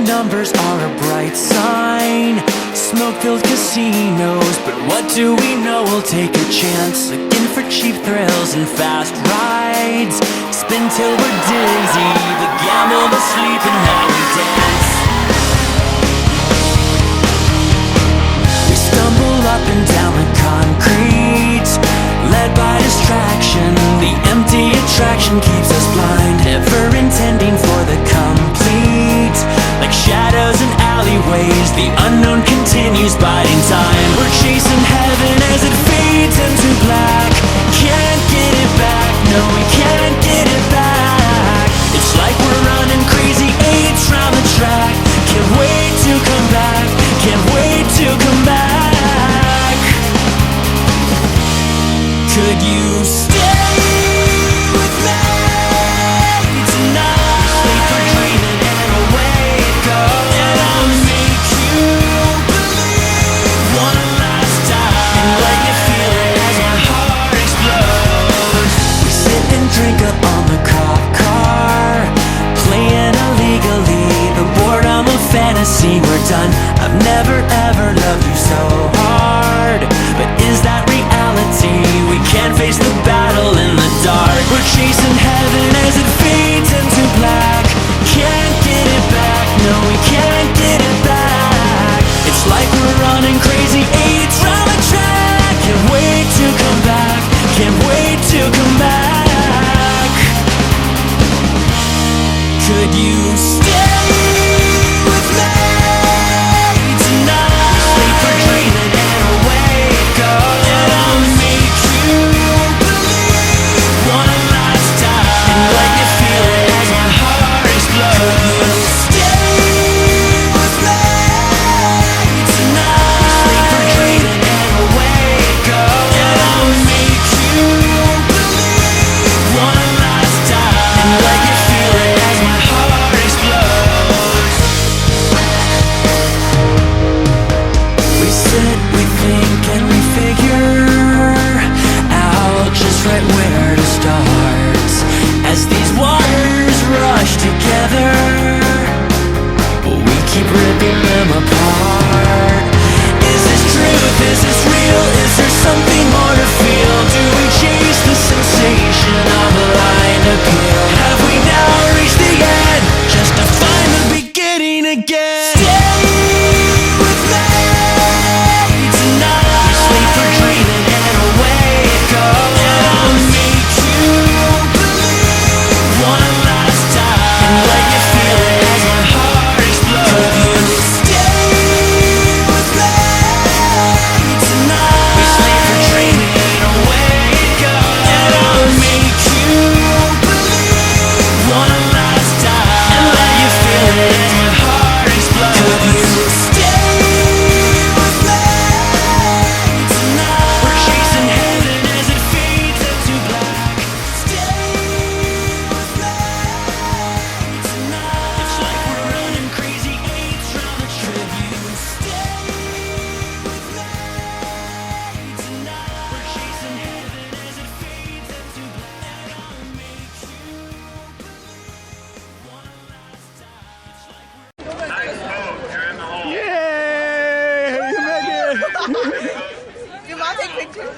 numbers are a bright sign. Smoke-filled casinos, but what do we know? We'll take a chance, in for cheap thrills and fast rides. Spin till we're dizzy, the gamble, the sleep, and now we dance. We stumble up and down the concrete, led by distraction. The empty attraction keeps us blind, never intending for the complete. Like shadows in alleyways, the unknown continues biding time. We're chasing heaven as it fades into black. Can't get it back, no we can't get it back. It's like we're running crazy eights round the track. Can't wait to come back, can't wait to come back. Could you stay with me tonight? Sleep for dreaming and awake up, and I'll make you believe one last time, and let you feel it as my heart explodes. We sit and drink up on the cop car, playing illegally, the boredom of fantasy. We're done. I've never ever loved you so hard, but is that reality? We can't face the battle in the dark. We're chasing heaven as it fades into black. Can't get it back, no we can't get it back. It's like we're running crazy eights round the track. Can't wait to come back, can't wait to come back. Could you stay with me tonight? Sleep for dreaming and awake up, and I'll make you believe one last time, and let you feel it as my heart explodes. Could you stay with me tonight? Sleep for dreaming and awake up, and I'll make you believe one last time, and let you feel it as my heart explodes. We sit, we think, and we figure out just right where to start. As these waters rush together, we keep ripping them apart. Is this truth? Is this real? Is there something more to feel? Do we chase the sensation of a line appeal? Have we now reached the end, just to find the beginning again? Stay with me tonight. Sleep for dreaming and awake up, and I'll make you believe one last time, and let you feel it as my heart explodes. Could you stay with me tonight? We sleep for dreaming and awake up, and I'll make you believe one last time, and let you feel it as my heart explodes. Could you stay with me tonight? We're chasing heaven as it fades into black. Stay with me tonight. It's like we're running crazy eights round the track. You stay with me tonight. We're chasing heaven as it fades into black, and I'll make you believe one last time. It's like we're Nice move. You're in the hole. Yay! You made it! You want to take pictures?